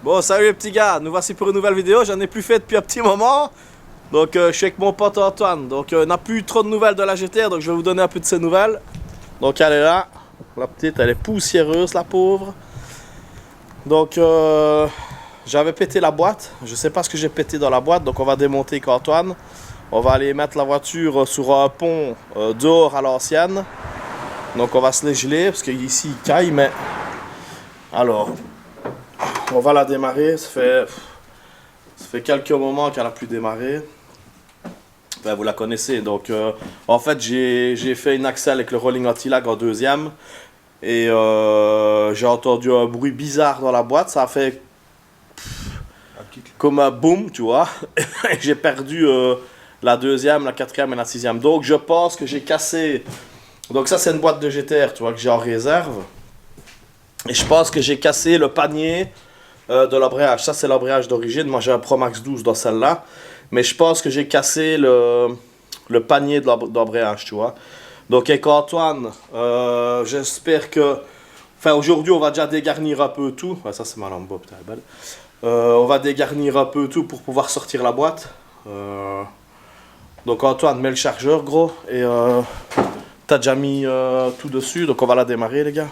Bon, salut les petits gars, nous voici pour une nouvelle vidéo. J'en ai plus fait depuis un petit moment. Donc je suis avec mon pote Antoine. Donc on n'a plus trop de nouvelles de la GTR, donc je vais vous donner un peu de ses nouvelles. Donc elle est là, la petite, elle est poussiéreuse, la pauvre. Donc j'avais pété la boîte. Je sais pas ce que j'ai pété dans la boîte, donc on va démonter avec Antoine. On va aller mettre la voiture sur un pont dehors à l'ancienne. Donc on va se les geler parce qu'ici il caille, mais alors on va la démarrer. Ça fait quelques moments qu'elle a pu démarrer. Ben, vous la connaissez. Donc en fait j'ai fait une axle avec le rolling anti-lag en deuxième et j'ai entendu un bruit bizarre dans la boîte. Ça a fait comme un boom, tu vois. J'ai perdu la deuxième, la quatrième et la sixième. Donc je pense que j'ai cassé. Donc ça c'est une boîte de GTR, tu vois, que j'ai en réserve. Et je pense que j'ai cassé le panier de l'embrayage. Ça c'est l'embrayage d'origine. Moi j'ai un Pro Max 12 dans celle-là. Mais je pense que j'ai cassé le panier de l'embrayage, tu vois. Donc avec Antoine, j'espère que... Enfin aujourd'hui on va déjà dégarnir un peu tout. Ouais, ça c'est ma lampe, putain, elle est belle. On va dégarnir un peu tout pour pouvoir sortir la boîte. Donc Antoine, mets le chargeur gros. Et t'as déjà mis tout dessus. Donc on va la démarrer les gars.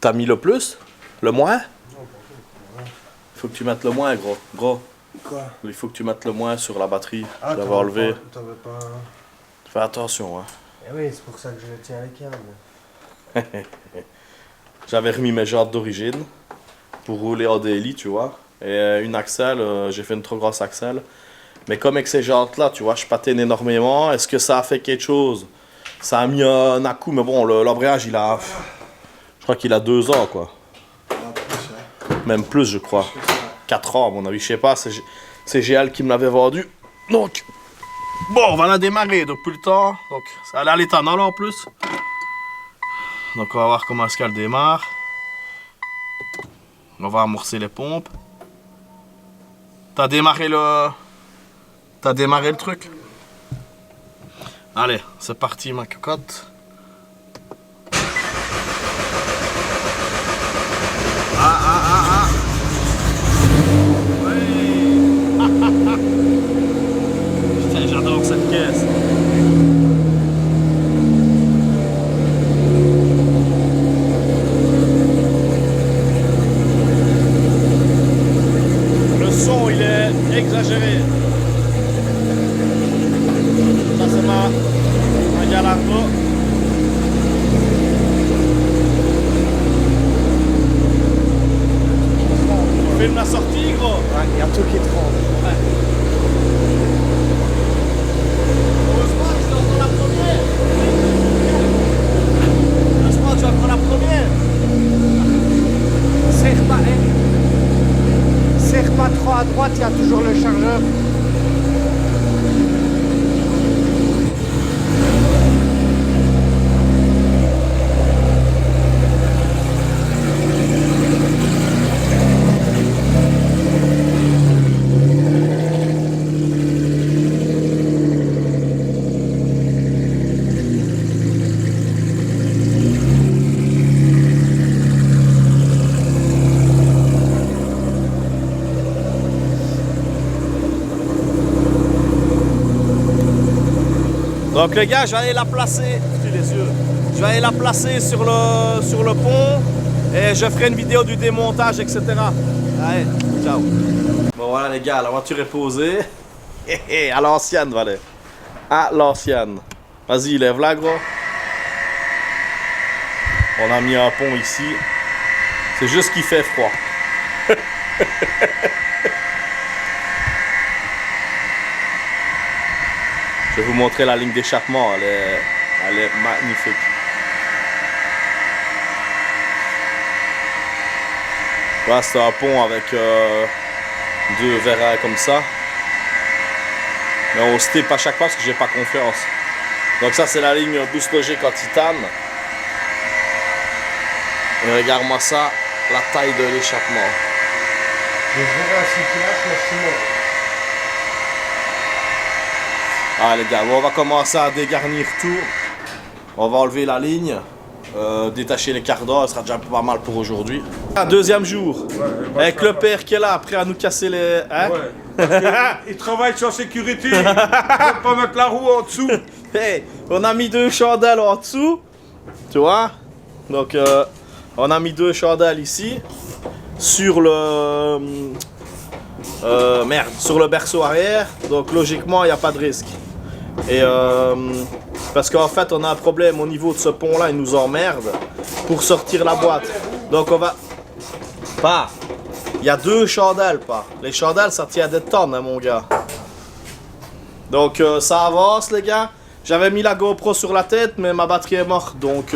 T'as mis le plus? Le moins? Il faut que tu mettes le moins gros. Gros. Quoi? Il faut que tu mettes le moins sur la batterie. Ah, je l'avais enlevé. T'avais pas... Fais attention hein. Eh oui, c'est pour ça que je tiens les câbles. J'avais remis mes jantes d'origine pour rouler en daily, tu vois. Et une axle, j'ai fait une trop grosse axle. Mais comme avec ces jantes là, tu vois, je patine énormément. Est-ce que ça a fait quelque chose? Ça a mis un à-coup, mais bon, l'embrayage il a... Je crois qu'il a 2 ans quoi. Même plus je crois. 4 ans à mon avis, je sais pas, c'est GL qui me l'avait vendu. Donc, bon, on va la démarrer depuis le temps. Donc, ça allait à l'éthanol en plus. Donc, on va voir comment est-ce qu'elle démarre. On va amorcer les pompes. T'as démarré le truc? Allez, c'est parti ma cocotte. Ah. Putain, j'adore cette caisse. Le son, il est exagéré. Ça, c'est ma Gallardo. On filme la sortie, gros. Ouais, il y a tout qui tremble. Ouais. Heureusement que je dois prendre la première. Heureusement que je dois prendre la première. Serre pas trop à droite, il y a toujours le chargeur. Donc les gars, je vais aller la placer, les yeux. Je vais aller la placer sur le pont et je ferai une vidéo du démontage, etc. Allez, ciao. Bon voilà les gars, la voiture est posée. À l'ancienne, Valais. À l'ancienne. Vas-y, lève-la gros. On a mis un pont ici. C'est juste qu'il fait froid. Je vais vous montrer la ligne d'échappement, elle est magnifique. Voilà, c'est un pont avec 2 verres comme ça. Mais on se tape à chaque fois parce que j'ai pas confiance. Donc ça c'est la ligne boost logique en titane. Et regarde-moi ça, la taille de l'échappement. Je verrai à 6 km, mais sinon. Ah les gars, bon, on va commencer à dégarnir tout. On va enlever la ligne, détacher les quarts d'heure, ça sera déjà pas mal pour aujourd'hui. Deuxième jour, avec le père qui est là, prêt à nous casser les... Hein? Ouais. Il travaille sur sécurité, il ne peut pas mettre la roue en dessous. Hey, on a mis 2 chandelles en dessous, tu vois. Donc on a mis 2 chandelles ici, sur le... sur le berceau arrière, donc logiquement il n'y a pas de risque. Et parce qu'en fait on a un problème au niveau de ce pont là, il nous emmerde pour sortir la boîte. Donc on va... Pas. Il y a 2 chandelles, pas. Les chandelles ça tient des tonnes hein, mon gars. Donc ça avance les gars. J'avais mis la GoPro sur la tête mais ma batterie est morte donc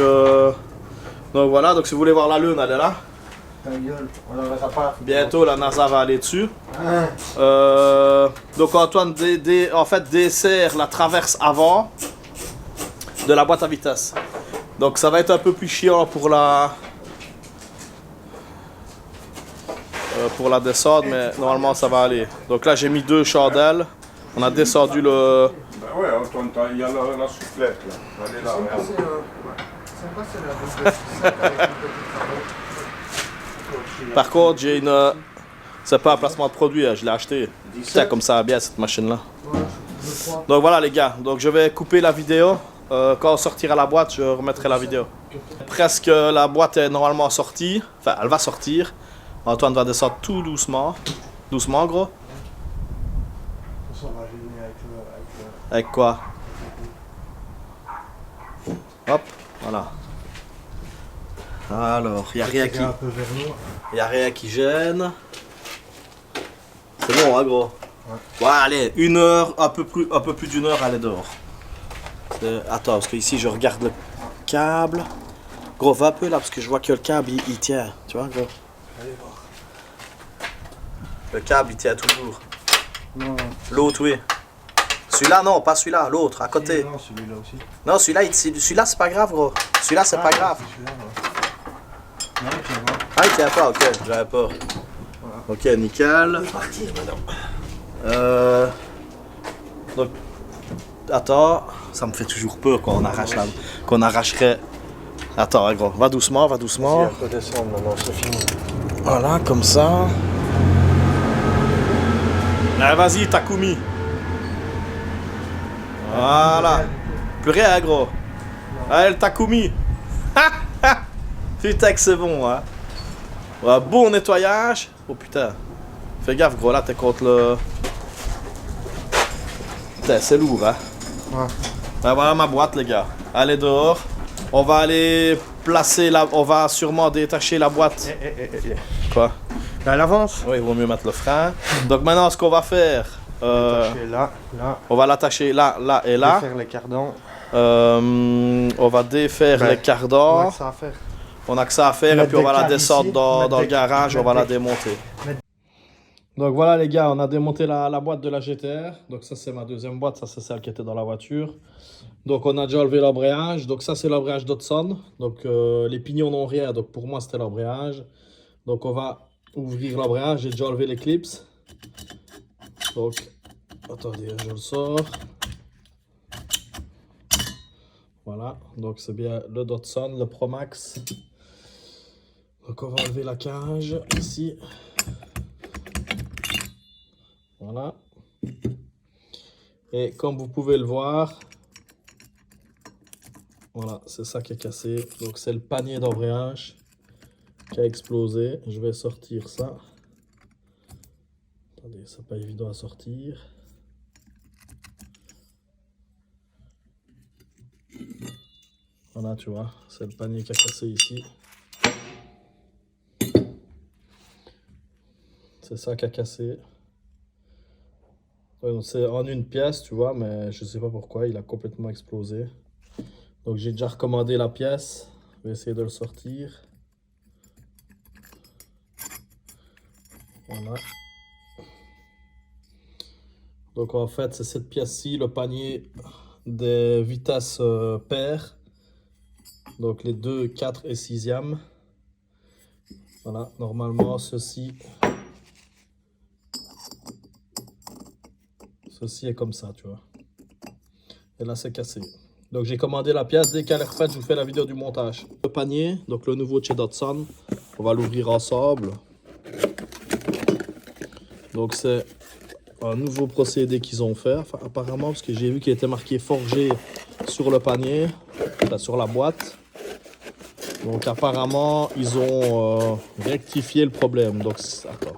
voilà, donc si vous voulez voir la lune elle est là. Ta gueule, on la verra pas. Bientôt la NASA va aller dessus. Hein. Donc Antoine en fait dessert la traverse avant de la boîte à vitesse. Donc ça va être un peu plus chiant pour la descendre, mais normalement ça va aller. Donc là j'ai mis 2 chandelles. On a descendu le... Ben ouais, Antoine, il y a la soufflette là. Elle est là, regarde. Par contre j'ai une... C'est pas un placement de produit, hein, je l'ai acheté. Putain comme ça va bien cette machine là. Donc voilà les gars, donc je vais couper la vidéo. Quand on sortira la boîte, je remettrai la vidéo. Presque la boîte est normalement sortie. Enfin, elle va sortir. Antoine va descendre tout doucement. Doucement, gros. On va gêner avec le... Avec quoi? Hop, voilà. Alors, il n'y a rien qui... Un peu vers nous. Y a rien qui gêne. C'est bon, hein, gros? Ouais, allez, 1 heure, un peu plus d'1 heure, elle est dehors. Attends, parce que ici je regarde le câble. Gros, va un peu là, parce que je vois que le câble il tient. Tu vois, gros? Allez voir. Le câble il tient toujours. Non, L'autre, oui. Celui-là, non, pas celui-là, l'autre, à côté. non, celui-là aussi. Non, celui-là c'est pas grave, gros. Celui-là c'est pas grave. C'est celui-là, ouais. Non, je vais voir. Ah, il tient pas, ok, j'avais peur. Ok, nickel. Partir maintenant. Donc, attends, ça me fait toujours peur quand on arrache qu'on arracherait. Attends, hein, gros, va doucement, va doucement. On peut descendre maintenant, c'est fini. Voilà, comme ça. Allez, vas-y, Takumi. Voilà. Plus rien, hein, gros. Allez, le Takumi. Putain que c'est bon, hein. Ouais, bon nettoyage. Oh putain. Fais gaffe, gros, là, t'es contre le... Putain, c'est lourd, hein. Ouais. Ben voilà ma boîte, les gars. Allez dehors. On va aller placer la... On va sûrement détacher la boîte. Quoi? À l'avance. Oui, il vaut mieux mettre le frein. Donc maintenant, ce qu'on va faire... Attaché là, là. on va l'attacher là, là et là. Faire les cardans. On va défaire Ben, les cardans. Ouais, ça à faire. On a que ça à faire et Mettre puis on va des la câbles descendre ici, dans mettre le des- garage, on va la mettre des- démonter. mettre- Donc voilà les gars, on a démonté la boîte de la GTR. Donc ça c'est ma deuxième boîte, ça c'est celle qui était dans la voiture. Donc on a déjà enlevé l'embrayage. Donc ça c'est l'embrayage Dodson. Donc les pignons n'ont rien, donc pour moi c'était l'embrayage. Donc on va ouvrir l'embrayage, j'ai déjà enlevé les clips. Donc attendez, je le sors. Voilà, donc c'est bien le Dodson, le Pro Max. Donc on va enlever la cage ici. Voilà. Et comme vous pouvez le voir, voilà, c'est ça qui est cassé. Donc c'est le panier d'embrayage qui a explosé. Je vais sortir ça. Attendez, c'est pas évident à sortir. Voilà, tu vois, c'est le panier qui a cassé ici. C'est ça qui a cassé. C'est en une pièce, tu vois, mais je sais pas pourquoi, il a complètement explosé. Donc j'ai déjà recommandé la pièce. Je vais essayer de le sortir. Voilà. Donc en fait, c'est cette pièce-ci, le panier des vitesses paires. Donc les 2, 4 et 6e. Voilà, normalement ceci est comme ça, tu vois. Et là, c'est cassé. Donc, j'ai commandé la pièce. Dès qu'elle est refaite, je vous fais la vidéo du montage. Le panier, donc le nouveau chez Datsun. On va l'ouvrir ensemble. Donc, c'est un nouveau procédé qu'ils ont fait, enfin, apparemment, parce que j'ai vu qu'il était marqué forgé sur le panier, enfin, sur la boîte. Donc, apparemment, ils ont rectifié le problème. Donc, attends.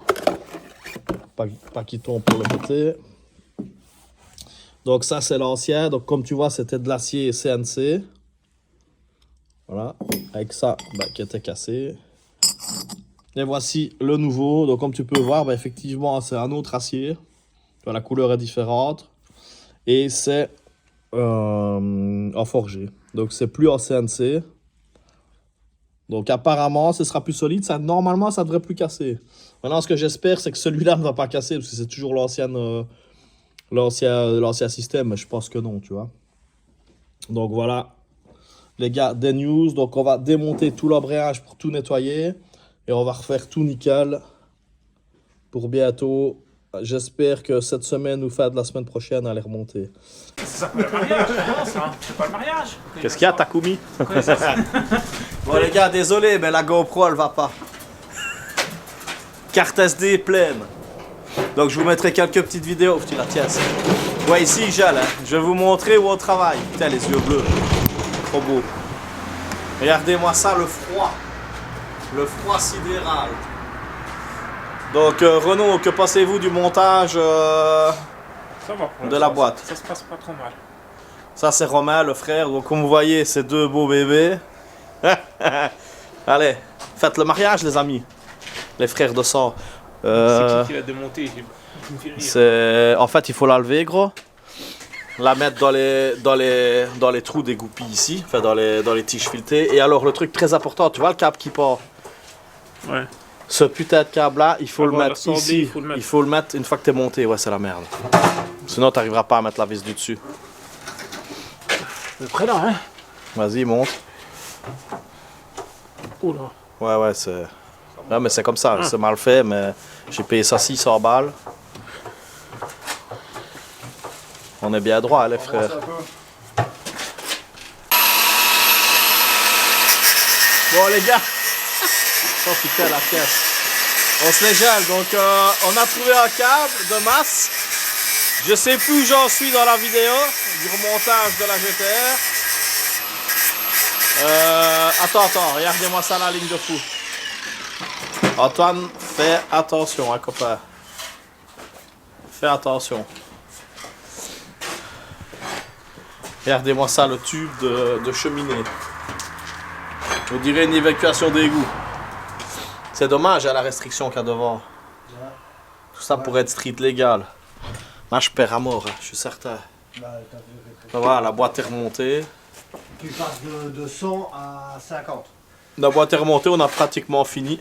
Pas qu'il tombe pour le côté. Donc ça c'est l'ancien, donc comme tu vois c'était de l'acier CNC. Voilà, avec ça qui était cassé. Et voici le nouveau, donc comme tu peux voir, effectivement c'est un autre acier. La couleur est différente. Et c'est en forgé, donc c'est plus en CNC. Donc apparemment ce sera plus solide, ça, normalement ça devrait plus casser. Maintenant ce que j'espère c'est que celui-là ne va pas casser, parce que c'est toujours l'ancien système, mais je pense que non, tu vois. Donc voilà, les gars, des news. Donc on va démonter tout l'embrayage pour tout nettoyer. Et on va refaire tout nickel pour bientôt. J'espère que cette semaine ou fin de la semaine prochaine, elle est remontée. C'est pas le mariage, c'est pas le mariage. Qu'est-ce qu'il y a, Takumi? Bon les gars, désolé, mais la GoPro, elle va pas. Carte SD pleine. Donc je vous mettrai quelques petites vidéos. Tu la tiens. Ouais, ici il gèle. Hein. Je vais vous montrer où on travaille. Putain, les yeux bleus. Trop beau. Regardez-moi ça, le froid. Le froid sidéral. Donc Renaud, que pensez-vous du montage Ça va, de la boîte? Ça se passe pas trop mal. Ça c'est Romain, le frère. Donc comme vous voyez, c'est deux beaux bébés. Allez, faites le mariage les amis. Les frères de sang. C'est qui l'a démonté? En fait, il faut la lever, gros. La mettre dans les trous des goupilles ici, enfin dans les tiges filetées. Et alors, le truc très important, tu vois le câble qui part? Ouais. Ce putain de câble-là, il faut le Voilà, mettre soldé, ici. Il faut le mettre une fois que t'es monté. Ouais, c'est la merde. Sinon, t'arriveras pas à mettre la vis du dessus. Le près là, hein? Vas-y, monte. Oula. Ouais, c'est... Non, mais c'est comme ça, c'est mal fait, mais j'ai payé ça 600 balles. On est bien droit, les frères. Bon, les gars. Oh putain, la pièce. On se les gèle, donc on a trouvé un câble de masse. Je sais plus où j'en suis dans la vidéo du remontage de la GTR. Attends, regardez-moi ça, la ligne de fou. Antoine, fais attention, hein, copain. Fais attention. Regardez-moi ça, le tube de cheminée. On dirait une évacuation d'égout. C'est dommage à la restriction qu'il y a devant. Tout ça pourrait être street légal. Là, je perds à mort, hein, je suis certain. Voilà, la boîte est remontée. Tu passes de 100 à 50. La boîte est remontée, on a pratiquement fini.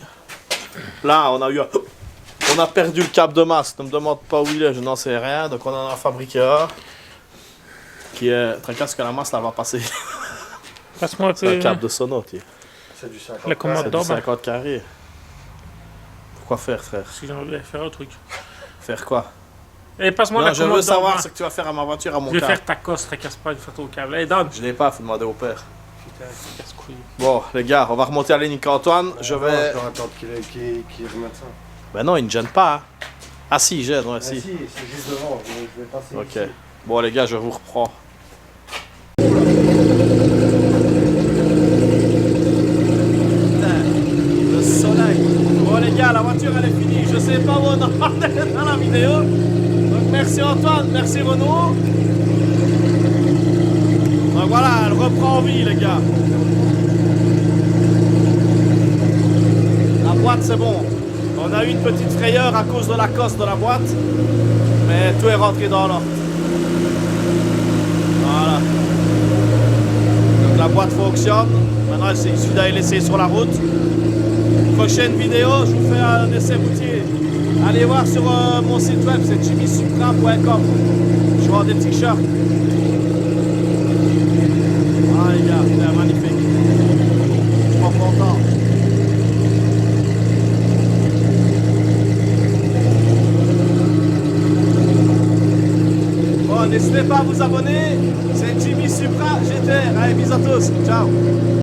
Là, on a perdu le câble de masse. Ne me demande pas où il est, je n'en sais rien. Donc on en a fabriqué un. Qui est très clair, parce que la masse, là, va passer. Passe-moi un peu. C'est un câble de sono, tu sais. C'est du 50. La commande C'est d'or, du 50 carrés. Pourquoi faire, frère? parce que j'ai envie de faire un truc. Faire quoi? Et passe-moi Non, la je commande veux savoir d'or, ce que tu vas faire à ma voiture, à mon je vais câble. faire ta cosse, tracasse pas une photo au câble. Allez, donne. Je l'ai pas, faut demander au père. Putain, casse-couille. Bon, les gars, on va remonter à l'énique Antoine. Je vais... Je dois attendre qu'il remette ça. Ben non, il ne gêne pas. Hein. Ah si, il gêne, ouais, si. Si, c'est juste devant. Je vais passer Ok. ici. Bon, les gars, je vous reprends. Le soleil. Bon, les gars, la voiture, elle est finie. Je sais pas où on en est dans la vidéo. Donc, merci Antoine, merci Renaud. Donc voilà, elle reprend vie, les gars. La boîte, c'est bon. On a eu une petite frayeur à cause de la cosse de la boîte. Mais tout est rentré dans l'ordre. Voilà. Donc la boîte fonctionne. Maintenant, il suffit d'aller laisser sur la route. Prochaine vidéo, je vous fais un essai routier. Allez voir sur mon site web, c'est jimmysupra.com. Je vends des t-shirts. Ah les gars, c'est magnifique. Je suis pas content. Bon, n'hésitez pas à vous abonner. C'est Ultra GTR. Allez, bisous à tous. Ciao.